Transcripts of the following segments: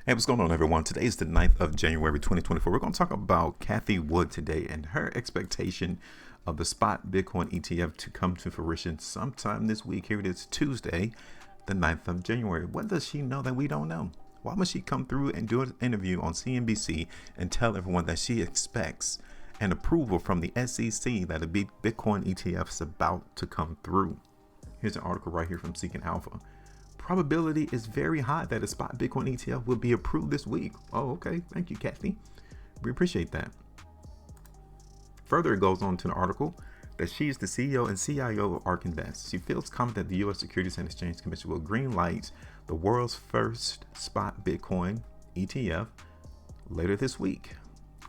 Hey, what's going on, everyone? Today is the 9th of January, 2024. We're going to talk about Cathie Wood today and her expectation of the spot Bitcoin ETF to come to fruition sometime this week. Here it is, Tuesday, the 9th of January. What does she know that we don't know? Why must she come through and do an interview on CNBC and tell everyone that she expects an approval from the SEC that a Bitcoin ETF is about to come through? Here's an article right here from Seeking Alpha. Probability is very high that a spot Bitcoin ETF will be approved this week. Oh, okay. Thank you, Cathie. We appreciate that. Further, it goes on to the article that she is the CEO and CIO of Ark Invest. She feels confident the U.S. Securities and Exchange Commission will greenlight the world's first spot Bitcoin ETF later this week.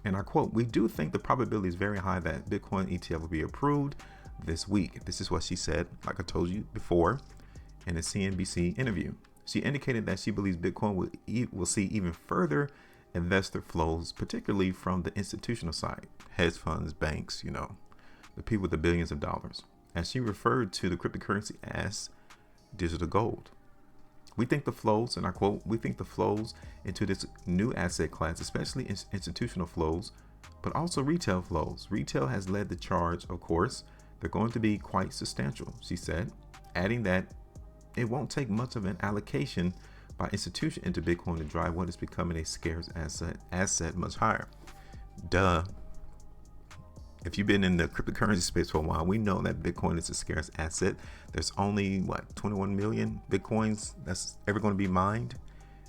And I quote, "We do think the probability is very high that Bitcoin ETF will be approved this week." This is what she said, like I told you before, in a CNBC interview. She indicated that she believes Bitcoin will see even further investor flows, particularly from the institutional side, hedge funds, banks, the people with the billions of dollars. And she referred to the cryptocurrency as digital gold. "We think the flows," and I quote, "we think the flows into this new asset class, especially institutional flows, but also retail flows. Retail has led the charge, of course. They're going to be quite substantial," she said, adding that it won't take much of an allocation by institution into Bitcoin to drive what is becoming a scarce asset much higher. Duh. If you've been in the cryptocurrency space for a while, we know that Bitcoin is a scarce asset. There's only 21 million Bitcoins that's ever going to be mined.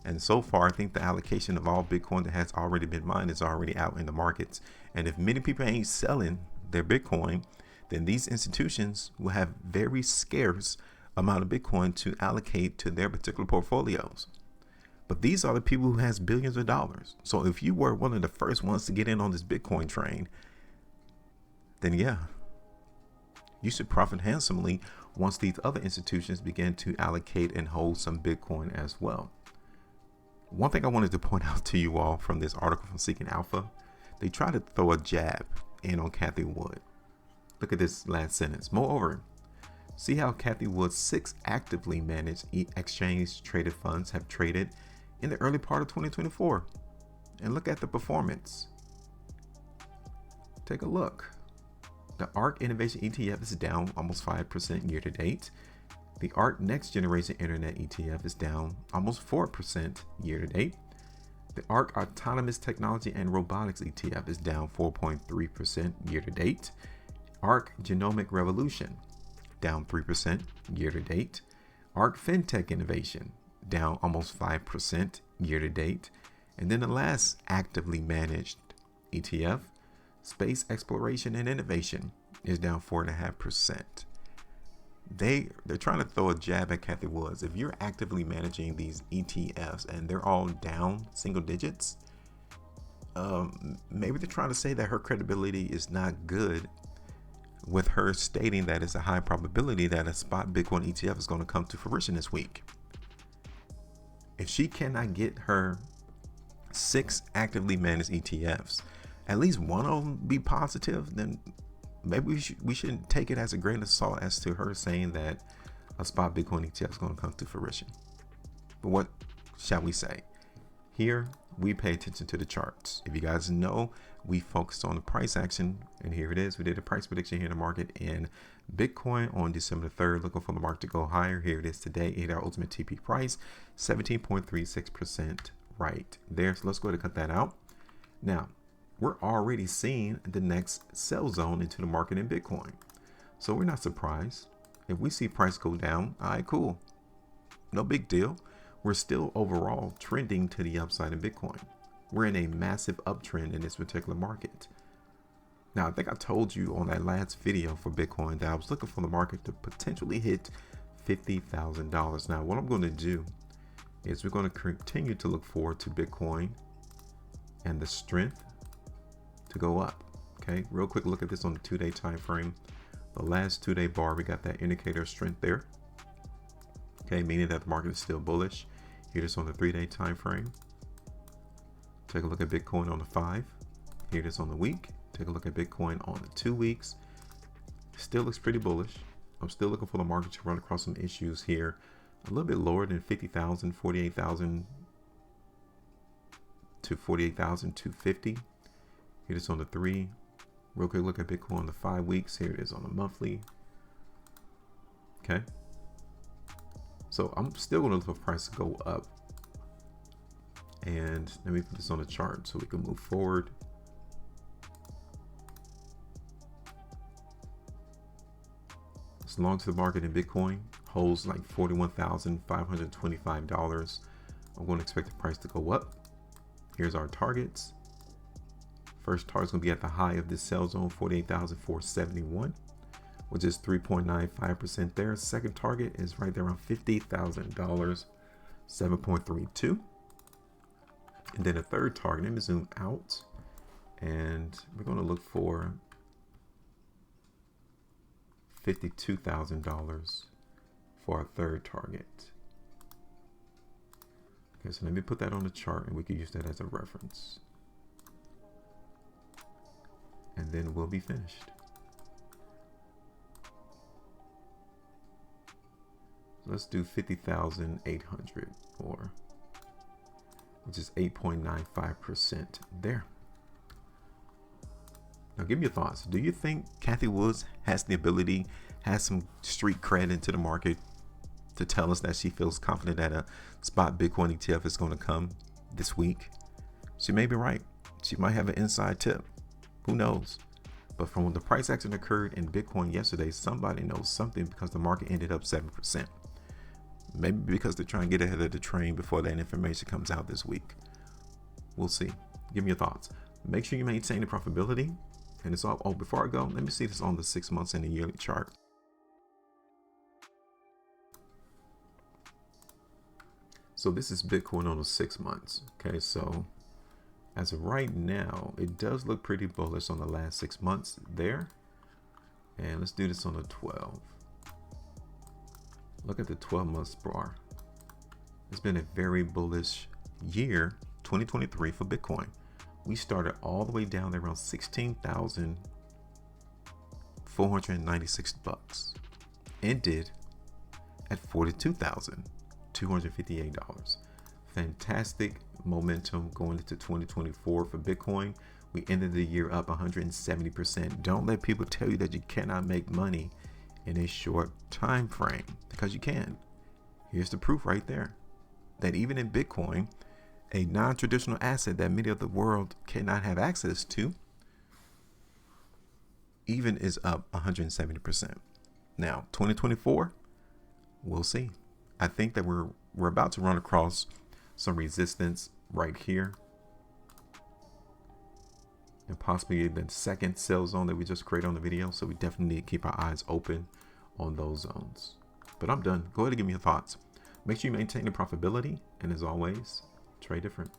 And so far, I think the allocation of all Bitcoin that has already been mined is already out in the markets. And if many people ain't selling their Bitcoin, then these institutions will have very scarce amount of Bitcoin to allocate to their particular portfolios. But these are the people who has billions of dollars. So if you were one of the first ones to get in on this Bitcoin train, then yeah, you should profit handsomely once these other institutions begin to allocate and hold some Bitcoin as well. One thing I wanted to point out to you all from this article from Seeking Alpha, they try to throw a jab in on Cathie Wood. Look at this last sentence. "Moreover, see how Cathie Wood's 6 actively managed exchange-traded funds have traded in the early part of 2024. And look at the performance. Take a look. The Ark Innovation ETF is down almost 5% year to date. The Ark Next Generation Internet ETF is down almost 4% year to date. The Ark Autonomous Technology and Robotics ETF is down 4.3% year to date. Ark Genomic Revolution down 3% year to date. Ark FinTech Innovation down almost 5% year to date. And then the last actively managed ETF, Space Exploration and Innovation, is down 4.5%. They're trying to throw a jab at Cathie Wood. If you're actively managing these ETFs and they're all down single digits, maybe they're trying to say that her credibility is not good, with her stating that it's a high probability that a spot Bitcoin ETF is going to come to fruition this week. If she cannot get her 6 actively managed ETFs, at least one of them be positive, then maybe we shouldn't take it as a grain of salt as to her saying that a spot Bitcoin ETF is going to come to fruition. But what shall we say? Here, we pay attention to the charts. If you guys know, we focused on the price action, and here it is. We did a price prediction here in the market in Bitcoin on December 3rd, looking for the market to go higher. Here it is today, 8-hour ultimate TP price, 17.36% right there. So let's go ahead and cut that out. Now, we're already seeing the next sell zone into the market in Bitcoin. So we're not surprised. If we see price go down, all right, cool. No big deal. We're still overall trending to the upside in Bitcoin. We're in a massive uptrend in this particular market. Now, I think I told you on that last video for Bitcoin that I was looking for the market to potentially hit $50,000. Now, what I'm going to do is we're going to continue to look forward to Bitcoin and the strength to go up. Okay, real quick look at this on the 2-day time frame. The last 2-day bar, we got that indicator of strength there. Okay, meaning that the market is still bullish. Here it is on the 3-day time frame. Take a look at Bitcoin on the 5. Here it is on the week. Take a look at Bitcoin on the 2 weeks. Still looks pretty bullish. I'm still looking for the market to run across some issues here, a little bit lower than 50,000, 48,000 to 48,250. Here it is on the 3. Real quick look at Bitcoin on the 5 weeks. Here it is on the monthly. Okay. So I'm still going to look for price to go up. And let me put this on the chart so we can move forward. As long as the market in Bitcoin holds like $41,525, I'm going to expect the price to go up. Here's our targets. First target is going to be at the high of this sell zone, 48,471, which is 3.95% there. Second target is right there around $50,000, 7.32. And then a third target, let me zoom out, and we're going to look for $52,000 for our third target. Okay, so let me put that on the chart and we can use that as a reference. And then we'll be finished. So let's do 50,800, or which is 8.95% there. Now give me your thoughts. Do you think Cathie Wood has the ability, has some street cred into the market to tell us that she feels confident that a spot Bitcoin ETF is going to come this week? She may be right. She might have an inside tip. Who knows? But from when the price action occurred in Bitcoin yesterday, somebody knows something, because the market ended up 7%. Maybe because they're trying to get ahead of the train before that information comes out this week. We'll see. Give me your thoughts. Make sure you maintain the profitability. And it's all, before I go, let me see this on the 6 months and the yearly chart. So this is Bitcoin on the 6 months. Okay, so as of right now, it does look pretty bullish on the last 6 months there. And let's do this on the 12. Look at the 12-month bar. It's been a very bullish year, 2023 for Bitcoin. We started all the way down there around $16,496. Ended at $42,258. Fantastic momentum going into 2024 for Bitcoin. We ended the year up 170%. Don't let people tell you that you cannot make money in a short time frame, because you can. Here's the proof right there, that even in Bitcoin, a non-traditional asset that many of the world cannot have access to, even is up 170%. Now 2024, we'll see. I think that we're about to run across some resistance right here, and possibly the second sell zone that we just created on the video. So we definitely need to keep our eyes open on those zones. But I'm done. Go ahead and give me your thoughts. Make sure you maintain the profitability, and as always, trade different.